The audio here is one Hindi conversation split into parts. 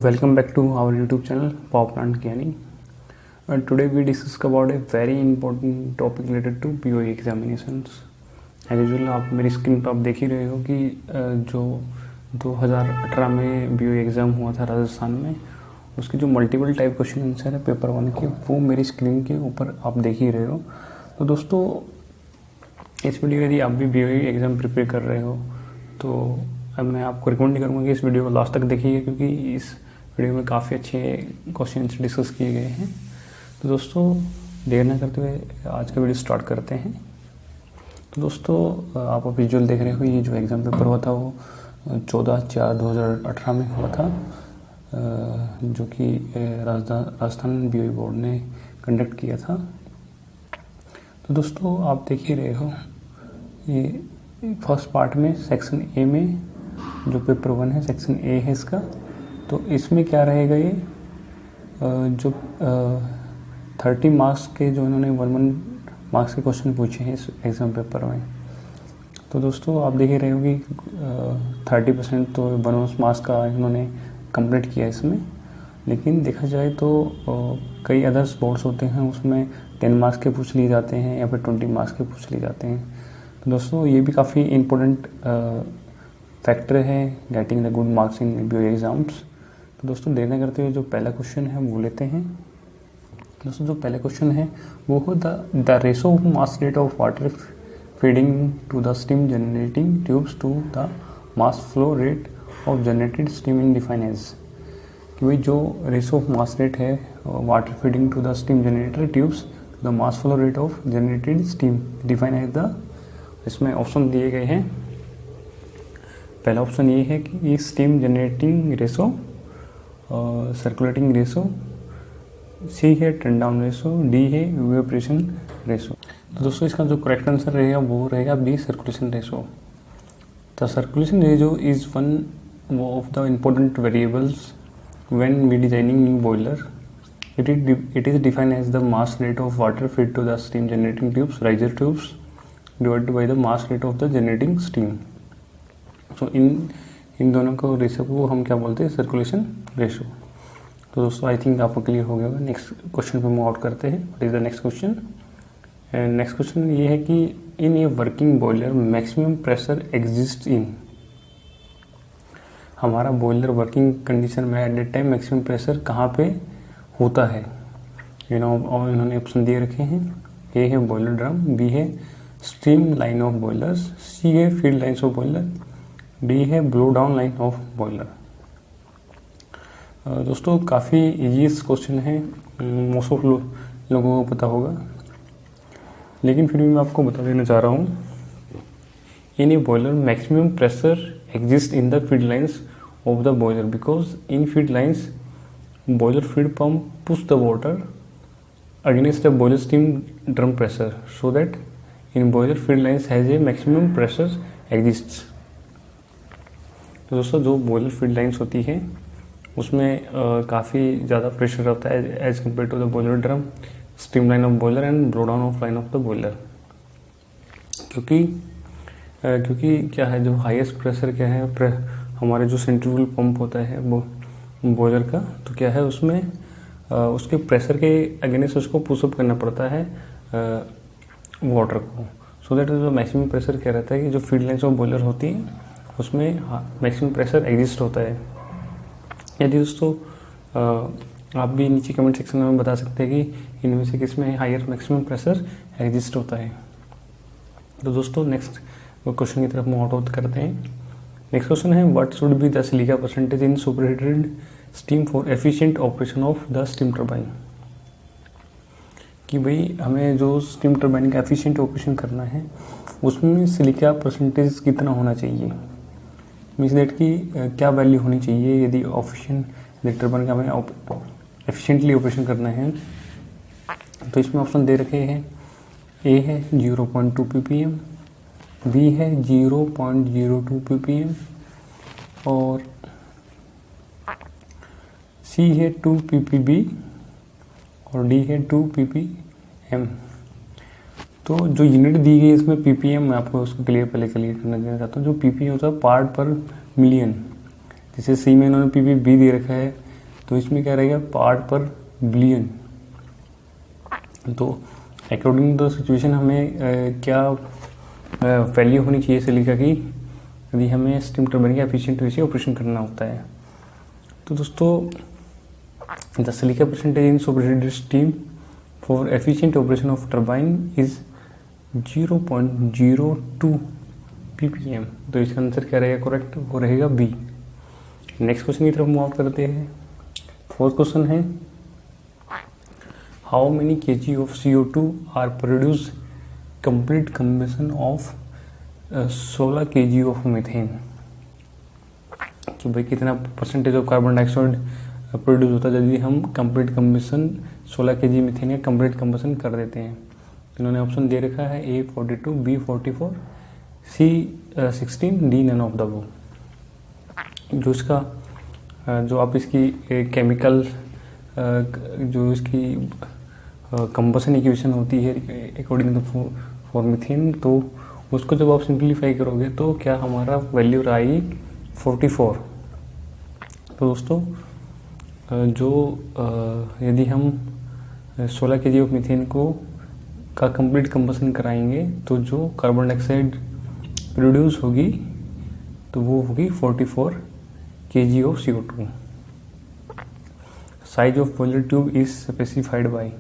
Welcome back to our YouTube channel Power Plant Gyani. Today we discuss about a very important topic related to BOE examinations. As usual आप मेरी स्क्रीन पर आप देख ही रहे हो कि जो 2018 में BOE एग्ज़ाम हुआ था राजस्थान में, उसकी जो मल्टीपल टाइप क्वेश्चन आंसर है पेपर 1 के, वो मेरी स्क्रीन के ऊपर आप देख ही रहे हो। तो दोस्तों इस वीडियो यदि आप भी BOE एग्ज़ाम प्रिपेयर कर रहे हो तो अब मैं आपको रिकमेंड नहीं करूँगा कि इस वीडियो को लास्ट तक देखिए, क्योंकि इस वीडियो में काफ़ी अच्छे क्वेश्चंस डिस्कस किए गए हैं। तो दोस्तों देर न करते हुए आज का वीडियो स्टार्ट करते हैं। तो दोस्तों आप विजुअल देख रहे हो, ये जो एग्ज़ाम पेपर हुआ था वो 14/4/2018 में हुआ था, जो कि राजस्थान BOE बोर्ड ने कंडक्ट किया था। तो दोस्तों आप देख ही रहे हो, ये फर्स्ट पार्ट में सेक्शन ए में जो पेपर 1 है, सेक्शन ए है इसका। तो इसमें क्या रहेगा, ये जो 30 मार्क्स के जो इन्होंने 1 मार्क्स के क्वेश्चन पूछे हैं इस एग्ज़ाम पेपर में। तो दोस्तों आप देख ही रहे हो कि 30% तो 1 मार्क्स का इन्होंने कंप्लीट किया इसमें। लेकिन देखा जाए तो कई अदर्स बोर्ड्स होते हैं, उसमें 10 मार्क्स के पूछ लिए जाते हैं या फिर 20 मार्क्स के पूछ लिए जाते हैं। तो दोस्तों ये भी काफ़ी इम्पोर्टेंट फैक्टर है getting the good marks in BOE exams. तो दोस्तों देर न करते हुए जो पहला क्वेश्चन है वो लेते हैं। दोस्तों जो पहला क्वेश्चन है वो हो the ratio of mass rate of water feeding to the steam generating tubes to the mass flow rate of generated steam in define as. कि भाई जो रेशो ऑफ मास रेट है water feeding to the steam generator tubes to the mass flow rate of generated steam define as the, इसमें ऑप्शन दिए गए हैं। पहला ऑप्शन ये है कि steam generating ratio, circulating ratio, सी है टर्न डाउन रेशो, डी है इवेपोरेशन रेशो। तो दोस्तों इसका जो करेक्ट आंसर रहेगा वो रहेगा B, circulation ratio. The circulation ratio is one of the important variables when we designing new boiler. It is defined as the mass rate of water feed to the steam generating tubes riser tubes divided by the mass rate of the generating steam. तो इन दोनों को रेशो को हम क्या बोलते हैं, सर्कुलेशन रेशो। तो दोस्तों आई थिंक आपको क्लियर हो गया होगा। नेक्स्ट क्वेश्चन पे मूव आउट करते हैं। What is the next question? And next question ये है कि in a working boiler maximum pressure exist in. हमारा बॉयलर वर्किंग कंडीशन में at that time maximum pressure कहाँ पे होता है, और इन्होंने ऑप्शन दिए रखे हैं। ए है बॉयलर ड्रम, बी है stream line of boilers, C है field lines of boiler, D है blow down line of boiler. दोस्तों काफ़ी ईजी क्वेश्चन है, मोस्ट ऑफ लोगों को पता होगा, लेकिन फिर भी मैं आपको बता देना चाह रहा हूँ। In a boiler maximum pressure exist in the feed lines of the boiler because in feed lines boiler feed pump push the water against the boiler steam drum pressure so that in boiler feed lines has a maximum pressure exists. तो दोस्तों जो बॉयलर फीड लाइन्स होती है उसमें काफ़ी ज़्यादा प्रेशर रहता है as compare to the boiler drum, steam line of boiler and blow down of line of the boiler. क्योंकि क्या है, जो हाईएस्ट प्रेशर क्या है, हमारे जो सेंट्रीफ्यूगल पंप होता है वो बॉयलर का, तो क्या है उसमें उसके प्रेशर के अगेंस्ट उसको पुशअप करना पड़ता है वाटर को, सो दैट जो मैक्सिमम प्रेशर क्या रहता है कि जो फीड लाइन्स ऑफ बॉयलर होती है उसमें मैक्सिमम प्रेशर एग्जिस्ट होता है। यदि दोस्तों आप भी नीचे कमेंट सेक्शन में बता सकते हैं कि इनमें से किस में हायर मैक्सिमम प्रेशर एग्जिस्ट होता है। तो दोस्तों नेक्स्ट क्वेश्चन की तरफ मूव आउट करते हैं। नेक्स्ट क्वेश्चन है what should be the silica percentage in superheated steam for efficient operation of the steam turbine. कि भाई हमें जो स्टीम टर्बाइन का एफिशिएंट ऑपरेशन करना है उसमें सिलिका परसेंटेज कितना होना चाहिए, मीन्स दैट की क्या वैल्यू होनी चाहिए यदि ऑफिशिएंट टर्बाइन का हमें एफिशिएंटली ऑपरेशन करना है। तो इसमें ऑप्शन दे रखे हैं, ए है 0.2 ppm, बी है 0.02 ppm और सी है 2 ppb और डी है 2 ppm। तो जो यूनिट दी गई है इसमें ppm, मैं आपको उसको क्लियर करना चाहता हूँ। जो ppm होता है पार्ट पर मिलियन, जैसे सी में इन्होंने ppb दे रखा है तो इसमें क्या रहेगा, पार्ट पर बिलियन। तो अकॉर्डिंग टू द सिचुएशन हमें क्या वैल्यू होनी चाहिए सिलिका की, यदि हमें स्टीम टर्बाइन के एफिशिएंट वे से ऑपरेशन करना होता है। तो दोस्तों the silica percentage in superheated steam for efficient operation of turbine is 0.02 ppm। तो इसका आंसर क्या रहेगा करेक्ट, वो रहेगा बी। नेक्स्ट क्वेश्चन की तरफ मूव आउट करते हैं। फोर्थ क्वेश्चन है how many kg of CO2 are produce complete combustion of 16 kg of methane. कि भाई कितना percentage of carbon dioxide produce होता है यदि हम कंप्लीट कम्बेशन 16 kg मीथेन का कंप्लीट कम्बेशन कर देते हैं। इन्होंने ऑप्शन दे रखा है A 42, B 44, C 16, D none of the above. जो इसका जो आप इसकी केमिकल जो इसकी कंबशन इक्वेशन होती है अकॉर्डिंग टू फॉर मीथेन, तो उसको जब आप सिंप्लीफाई करोगे तो क्या हमारा वैल्यू आएगी 44। तो दोस्तों जो यदि हम 16 kg ऑफ मीथेन को का कंप्लीट कंबशन कराएंगे तो जो कार्बन डाइऑक्साइड प्रोड्यूस होगी तो वो होगी 44 kg of CO2। Size of boiler tube is specified by.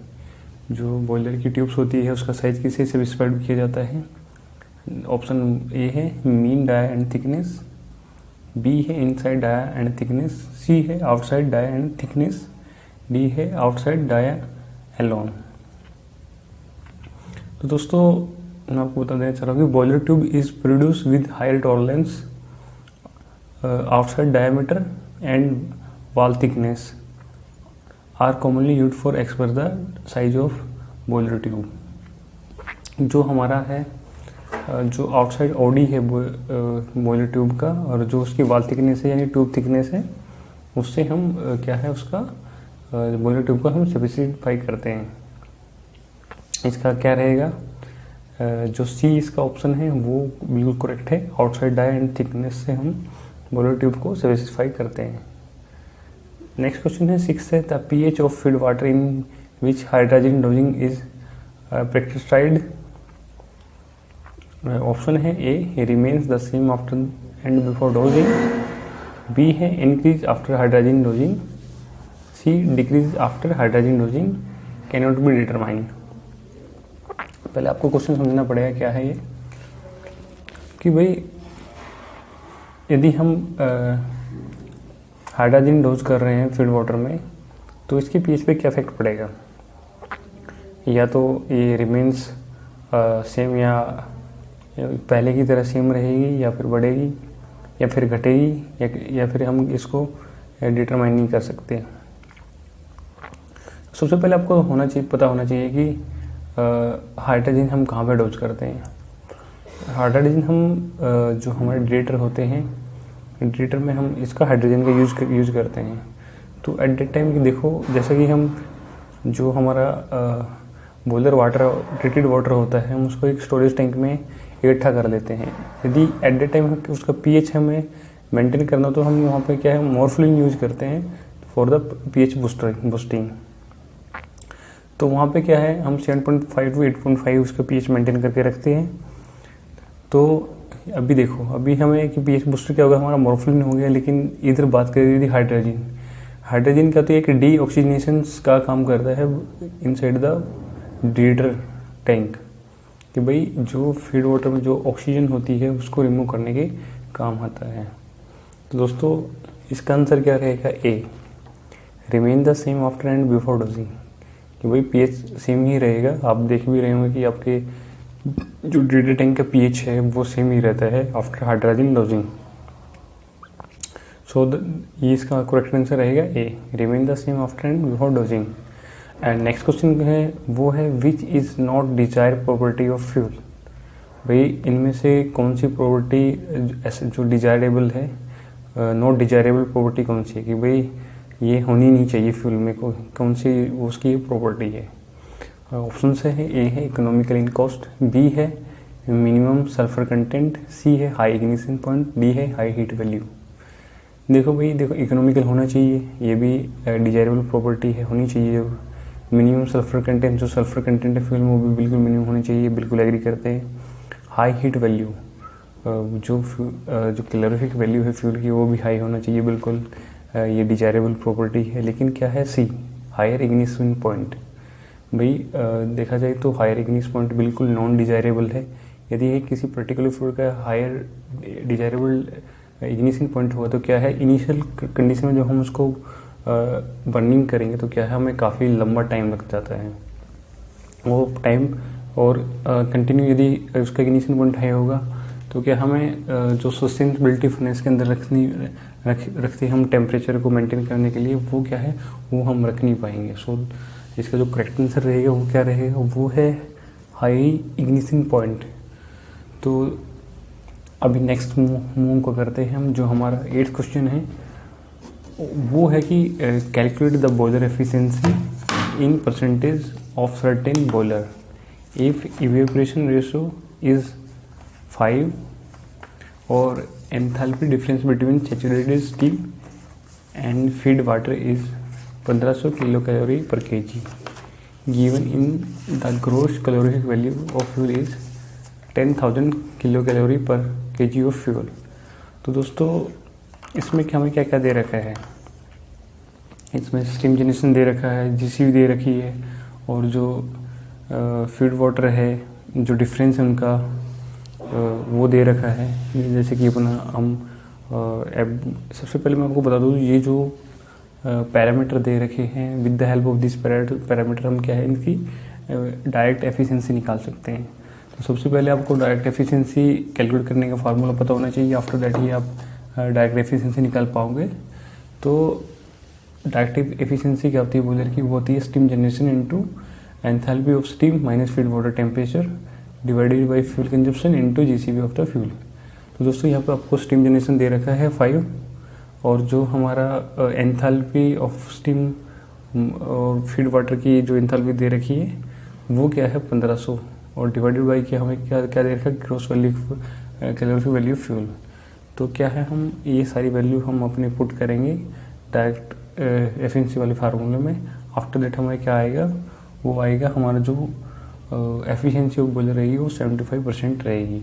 जो बॉयलर की ट्यूब्स होती है उसका साइज किसे स्पेसिफाइड किया जाता है। ऑप्शन ए है mean dia and thickness, B है inside dia and thickness, C है outside dia and thickness, D है आउटसाइड डाया एलोन। तो दोस्तों मैं आपको बता देना चाह रहा हूँ कि boiler tube is produce with higher tolerance outside diameter and wall thickness are commonly used for express the size of boiler tube. जो हमारा है जो आउटसाइड ओडी है बॉयलर ट्यूब का और जो उसकी वॉल थिकनेस है यानी ट्यूब थिकनेस है, उससे हम क्या है उसका बॉयलर ट्यूब का हम स्पेसिफाई करते हैं। इसका क्या रहेगा, जो सी इसका ऑप्शन है वो बिल्कुल करेक्ट है। आउटसाइड डाया एंड थिकनेस से हम बॉयलर ट्यूब को स्पेसिफाई करते हैं। नेक्स्ट क्वेश्चन है 6 है the pH of feed water in which hydrogen dosing is prescribed. Option है A remains the same after and before dosing, B है increase after hydrogen dosing, C decrease after hydrogen dosing, can not be determined. पहले आपको क्वेश्चन समझना पड़ेगा क्या है ये, कि भाई यदि हम हाइड्रोजन डोज कर रहे हैं फीड वाटर में तो इसके पीएच पे क्या इफेक्ट पड़ेगा। या तो ये रिमेन्स सेम या पहले की तरह सेम रहेगी या फिर बढ़ेगी या फिर घटेगी या फिर हम इसको डिटरमाइन नहीं कर सकते। सबसे पहले आपको पता होना चाहिए कि हाइड्रोजन हम कहाँ पे डोज करते हैं। हाइड्रोजन हम जो हमारे डिलेटर होते हैं, डिलेटर में हम इसका हाइड्रोजन का यूज करते हैं। तो एट दैट टाइम देखो जैसा कि हम जो हमारा बॉयलर वाटर ट्रीटेड वाटर होता है हम उसको एक स्टोरेज टैंक में इकट्ठा कर लेते हैं। यदि एट दैट टाइम उसका पीएच हमें मेंटेन करना तो हम वहाँ पे क्या है मॉर्फिलिन यूज करते हैं फॉर द पीएच बूस्टिंग। तो वहाँ पे क्या है हम 7.5 to 8.5 उसका पीएच मेंटेन करके रखते हैं। तो अभी देखो अभी हमें कि पीएच बूस्टर क्या होगा, हमारा मॉर्फिलिन हो गया, लेकिन इधर बात कर रही थी हाइड्रोजन का तो एक डी ऑक्सीजनेशन का काम करता है इनसाइड द डिलेटर टैंक, कि भाई जो फीड वाटर में जो ऑक्सीजन होती है उसको रिमूव करने के काम आता है। तो दोस्तों इसका आंसर क्या रहेगा, A remain the same after and before dosing, कि भाई पीएच सेम ही रहेगा। आप देख भी रहे होंगे कि आपके जो डिलेटर टैंक का पीएच है वो सेम ही रहता है आफ्टर हाइड्रोजन डोजिंग। सो ये इसका करेक्ट आंसर रहेगा A remain the same after and before dosing. And next question है वो है which is not desire property of fuel. भाई इनमें से कौन सी प्रॉपर्टी जो डिजायरेबल है, नॉट डिजायरेबल प्रॉपर्टी कौन सी है, कि भाई ये होनी नहीं चाहिए फ्यूल में, कौन सी उसकी प्रॉपर्टी है। ऑप्शन से है ए है इकोनॉमिकल इन कॉस्ट, बी है मिनिमम सल्फर कंटेंट, सी है हाई इग्निशन पॉइंट, डी है हाई हीट वैल्यू। देखो भाई, देखो इकोनॉमिकल होना चाहिए, ये भी डिजायरेबल प्रॉपर्टी है, होनी चाहिए। मिनिमम सल्फर कंटेंट, जो सल्फर कंटेंट है फ्यूल में, वो भी बिल्कुल मिनिमम होनी चाहिए, बिल्कुल एग्री करते हैं। हाई हीट वैल्यू, जो कैलोरीफिक वैल्यू है फ्यूल की, वो भी हाई होना चाहिए बिल्कुल, ये डिजायरेबल प्रॉपर्टी है। लेकिन क्या है, सी हायर इग्निशन पॉइंट। भाई देखा जाए तो हायर इग्निशन पॉइंट बिल्कुल नॉन डिजायरेबल है। यदि किसी पर्टिकुलर फ्यूल का हायर डिजायरेबल इग्निशन पॉइंट हुआ तो क्या है, इनिशियल कंडीशन में जब हम उसको बर्निंग करेंगे तो क्या है, हमें काफ़ी लंबा टाइम लग जाता है वो टाइम। और कंटिन्यू यदि उसका इग्निशन पॉइंट हाई होगा तो क्या हमें जो सस्टेनेबिलिटी फर्नेस के अंदर रखते हैं हम टेम्परेचर को मेंटेन करने के लिए, वो क्या है, वो हम रख नहीं पाएंगे। सो इसका जो करेक्ट आंसर रहेगा वो क्या रहेगा, वो है हाई इग्निशन पॉइंट। तो अभी नेक्स्ट मूव को करते हैं हम। जो हमारा 8th क्वेश्चन है वो है कि calculate the boiler efficiency in percentage of certain boiler if evaporation ratio is 5 और enthalpy difference between saturated steam and feed water is 1500 kilo calorie per KG, given in the gross calorific value of fuel is 10,000 kilo calorie per KG of fuel. तो दोस्तों इसमें क्या हमें क्या क्या दे रखा है, इसमें स्टीम जनरेशन दे रखा है, जीसीवी दे रखी है, और जो फीड वाटर है, जो डिफरेंस है उनका वो दे रखा है। जैसे कि अपना हम सबसे पहले मैं आपको बता दूँ, ये जो पैरामीटर दे रखे हैं, with the help of this parameter हम क्या है, इनकी डायरेक्ट एफिशिएंसी निकाल सकते हैं। तो सबसे पहले आपको डायरेक्ट एफिशिएंसी कैलकुलेट करने का फार्मूला पता होना चाहिए, आफ्टर दैट ही आप डायरेक्ट एफिशिएंसी निकाल पाओगे। तो डायरेक्ट एफिशिएंसी क्या होती है बॉयलर की, वो होती है steam generation into enthalpy of steam minus feed water temperature divided by fuel consumption into GCV of the fuel. तो दोस्तों यहाँ पर आपको स्टीम जनरेशन दे रखा है 5, और जो हमारा एंथैल्पी ऑफ स्टीम और फीड वाटर की जो एंथैल्पी दे रखी है वो क्या है 1500, और डिवाइडेड बाय क्या हमें क्या क्या दे रखा है, gross value calorific value fuel. तो क्या है, हम ये सारी वैल्यू हम अपने पुट करेंगे डायरेक्ट एफिशिएंसी वाले फार्मूले में। आफ्टर दैट हमें क्या आएगा, वो आएगा हमारा जो एफिशिएंसी ऑफ बॉयलर रहेगी वो 75% रहेगी।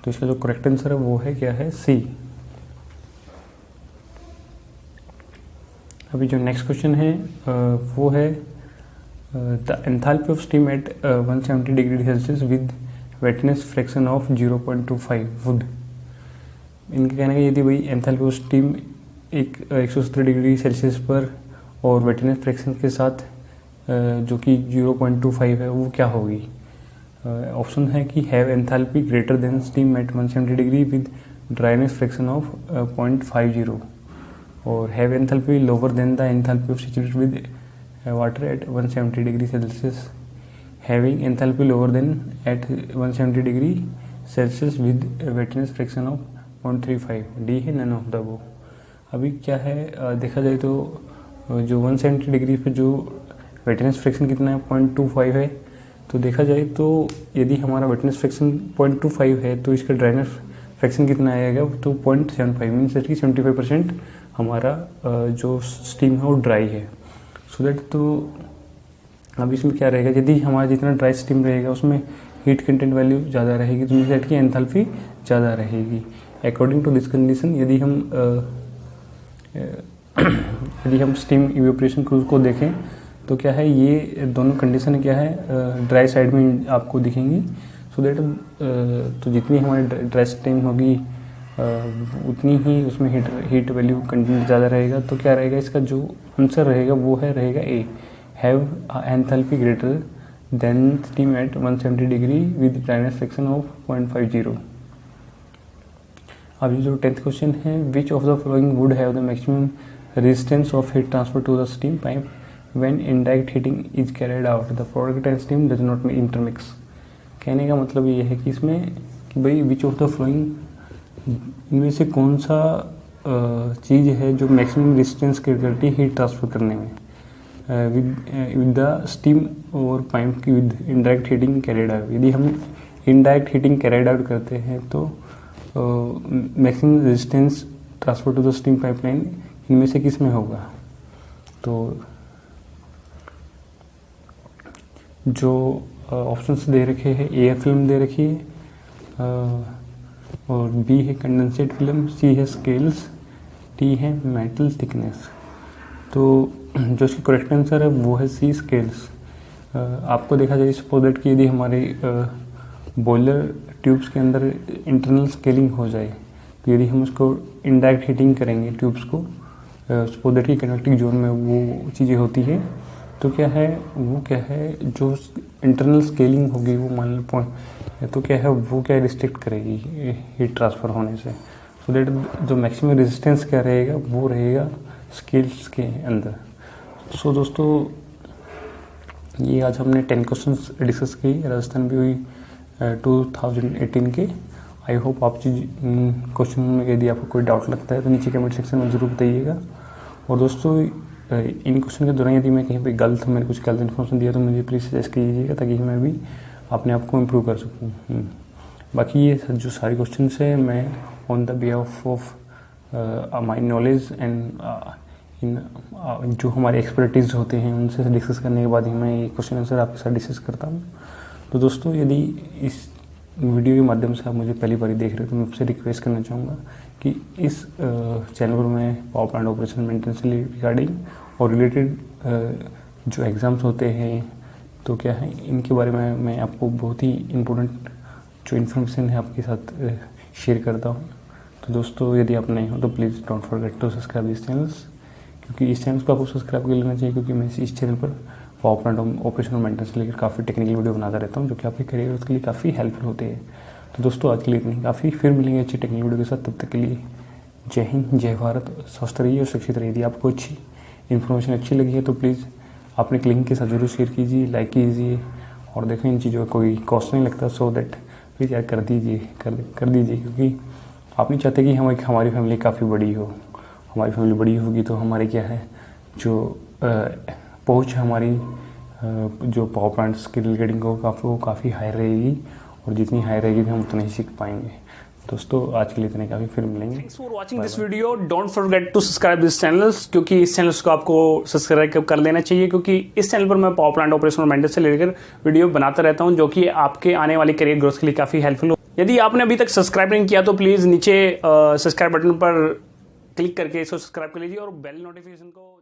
तो इसका जो करेक्ट आंसर है वो है क्या है, सी। अभी जो नेक्स्ट क्वेश्चन है वो है the enthalpy of steam at 170 degree Celsius with wetness fraction of 0.25 would. इनका कहना है यदि भाई enthalpy of steam 170 degree Celsius पर और वेटनेस फ्रैक्शन के साथ जो कि 0.25 है वो क्या होगी। ऑप्शन है कि have enthalpy greater than steam at 170 degree with dryness fraction of 0.50, और have enthalpy lower than the enthalpy of saturated with water at 170 degree Celsius, having enthalpy lower than at 170 degree Celsius with wetness fraction of 0.35। D है नन ऑफ द अबव। अभी क्या है, देखा जाए तो जो 170 डिग्री पे जो वेटनेस फ्रैक्शन कितना है 0.25 है। तो देखा जाए तो यदि हमारा वेटनेस फ्रैक्शन 0.25 है तो इसका ड्राइनेस फ्रैक्शन कितना आएगा, तो 0.75 मीन्स कि 75% हमारा जो स्टीम है वो ड्राई है। सो दैट तो अब इसमें क्या रहेगा, यदि हमारा जितना ड्राई स्टीम रहेगा उसमें हीट कंटेंट वैल्यू ज़्यादा रहेगी, तो मीन्स दैट की एंथैल्पी ज़्यादा रहेगी। अकॉर्डिंग टू दिस कंडीशन यदि हम स्टीम इवेपोरेशन क्रूज को देखें तो क्या है, ये दोनों कंडीशन क्या है ड्राई साइड में आपको दिखेंगी। सो दैट तो जितनी हमारी ड्राई स्टीम होगी उतनी ही उसमें हीट वैल्यू कंटेंट ज़्यादा रहेगा। तो क्या रहेगा, इसका जो आंसर रहेगा वो रहेगा A, have enthalpy greater than steam at 170 degree with dryness fraction of 0.50। अभी जो 10th क्वेश्चन है, which of the following would have the maximum resistance of heat transfer to the steam pipe when indirect heating is carried out the product and steam does not intermix। कहने का मतलब ये है कि इसमें कि भाई विच ऑफ द फ्लोइंग इनमें से कौन सा चीज़ है जो मैक्सिमम रेजिस्टेंस करती है हीट ट्रांसफर करने में विद द स्टीम और पाइप की with indirect heating carried out. यदि हम इनडायरेक्ट हीटिंग कैरिड आउट करते हैं तो maximum resistance transfer to the steam pipeline इनमें से किस में होगा? तो जो ऑप्शंस दे रखे हैं, ए फिल्म दे रखी है और बी है कंडेंसेट फिल्म, सी है स्केल्स, डी है मेटल थिकनेस। तो जो इसकी करेक्ट आंसर है वो है सी स्केल्स। आपको देखा जाए सपोज दैट कि यदि हमारे बॉयलर ट्यूब्स के अंदर इंटरनल स्केलिंग हो जाए, तो यदि हम उसको इनडायरेक्ट हीटिंग करेंगे ट्यूब्स को, सपोज दैट कि कन्वेक्टिंग जोन में वो चीज़ें होती है, तो क्या है जो इंटरनल स्केलिंग होगी वो मान लो पॉइंट, तो क्या है वो क्या रिस्ट्रिक्ट करेगी हीट ट्रांसफ़र होने से। सो दैट जो मैक्सिमम रेजिस्टेंस क्या रहेगा वो रहेगा स्केल्स के अंदर। सो दोस्तों, ये आज हमने 10 क्वेश्चंस डिस्कस किए राजस्थान BOE 2018 के। आई होप आप क्वेश्चन में यदि आपको कोई डाउट लगता है तो नीचे कमेंट सेक्शन में ज़रूर बताइएगा। और दोस्तों, इन क्वेश्चन के दौरान यदि मैं कहीं पे मैंने कुछ गलत इन्फॉर्मेशन दिया तो मुझे प्लीज़ सजेस्ट कीजिएगा, ताकि मैं भी अपने आप को इम्प्रूव कर सकूँ। बाकी ये जो सारे क्वेश्चन है मैं on the behalf of my knowledge and in जो हमारे एक्सपर्टीज होते हैं उनसे डिस्कस करने के बाद ही मैं ये क्वेश्चन आंसर आपके साथ डिस्कस करता हूँ। तो दोस्तों, यदि इस वीडियो के माध्यम से आप मुझे पहली बार देख रहे हो तो मैं आपसे रिक्वेस्ट करना चाहूँगा कि इस चैनल पर मैं पावर प्लांट ऑपरेशन मेंटेनेंस से रिगार्डिंग और रिलेटेड जो एग्ज़ाम्स होते हैं तो क्या है इनके बारे में मैं आपको बहुत ही इम्पोर्टेंट जो इन्फॉर्मेशन है आपके साथ शेयर करता हूँ। तो दोस्तों, यदि आप नए हो तो please don't forget to subscribe this channels, क्योंकि इस चैनल को आपको सब्सक्राइब कर लेना चाहिए, क्योंकि मैं इस चैनल पर पावर प्लांट ऑपरेशन और मेंटेनेंस से लेकर काफ़ी टेक्निकल वीडियो बनाता रहता हूँ, जो कि आपके करियर के लिए काफ़ी हेल्पफुल होते हैं। तो दोस्तों, आज के लिए इतनी काफ़ी, फिर मिलेंगे अच्छी टेक्निकल वीडियो के साथ। तब तक के लिए जय हिंद, जय भारत, स्वस्थ रहिए और सुरक्षित रहिए। यदि आपको अच्छी इन्फॉर्मेशन अच्छी लगी है तो प्लीज़ अपने लिंक के साथ जरूर शेयर कीजिए, लाइक कीजिए और देखें इन चीज़ों का कोई कॉस्ट नहीं लगता। सो दैट प्लीज़ यार कर दीजिए, क्योंकि आप नहीं चाहते कि हमारी फैमिली काफ़ी बड़ी हो। हमारी फैमिली बड़ी होगी तो हमारे क्या है जो पहुँच हमारी जो पावर प्लांट्स के रिलेटेड वो काफ़ी हाई रहेगी, और जितनी हाई रहेगी हम उतना ही सीख पाएंगे। दोस्तों, आज के लिए इतने काफ़ी, फिर मिलेंगे। Thanks for watching this video. Don't forget to subscribe this channels, क्योंकि इस चैनल्स को आपको सब्सक्राइब कर लेना चाहिए, क्योंकि इस चैनल पर मैं पावर प्लांट ऑपरेशन और मेंटेनेंस से लेकर वीडियो बनाता रहता हूं, जो कि आपके आने वाली करियर ग्रोथ के लिए काफ़ी हेल्पफुल हो। यदि आपने अभी तक सब्सक्राइब नहीं किया तो प्लीज़ नीचे सब्सक्राइब बटन पर क्लिक करके इसको सब्सक्राइब कर लीजिए और बेल नोटिफिकेशन को